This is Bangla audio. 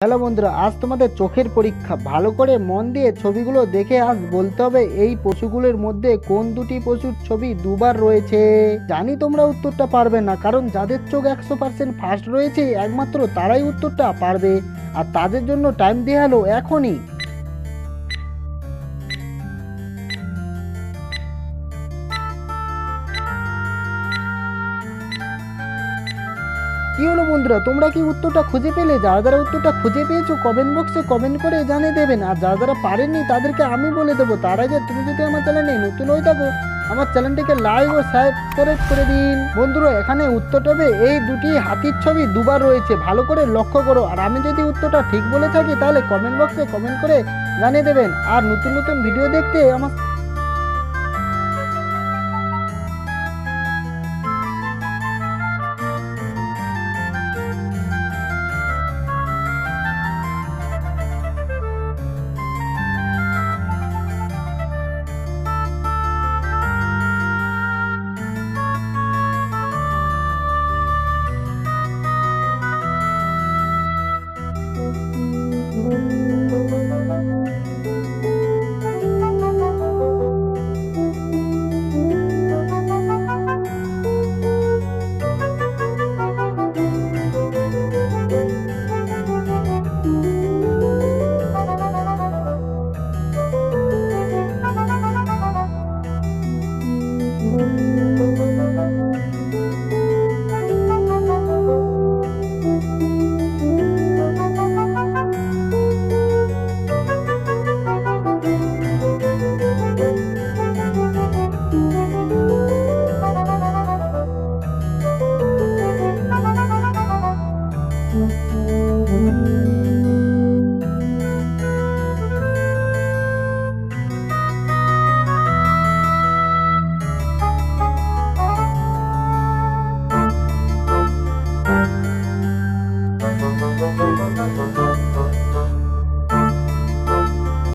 হ্যালো বন্ধুরা, আজ তোমাদের চোখের পরীক্ষা। ভালো করে মন দিয়ে ছবিগুলো দেখে আজ বলতে হবে এই পশুগুলোর মধ্যে কোন দুটি পশুর ছবি দুবার রয়েছে। জানি তোমরা উত্তরটা পারবে না, কারণ যাদের চোখ 100% ফার্স্ট রয়েছে একমাত্র তারাই উত্তরটা পারবে, আর তাদের জন্য টাইম দেওয়া হলো এখনই। কি হলো বন্ধুরা, তোমরা কি উত্তরটা খুঁজে পেলে? যারা যারা উত্তরটা খুঁজে পেয়েছো কমেন্ট বক্সে কমেন্ট করে জানিয়ে দেবেন, আর যারা যারা পারেননি তাদেরকে আমি বলে দেবো। তার আগে তুমি যদি আমার চ্যানেলে নতুন হয়ে থাকো, আমার চ্যানেলটিকে লাইক ও সাবস্ক্রাইব করে দিন। বন্ধুরা, এখানে উত্তরটা হবে এই দুটি হাতির ছবি দুবার রয়েছে, ভালো করে লক্ষ্য করো। আর আমি যদি উত্তরটা ঠিক বলে থাকি তাহলে কমেন্ট বক্সে কমেন্ট করে জানিয়ে দেবেন। আর নতুন নতুন ভিডিও দেখতে আমার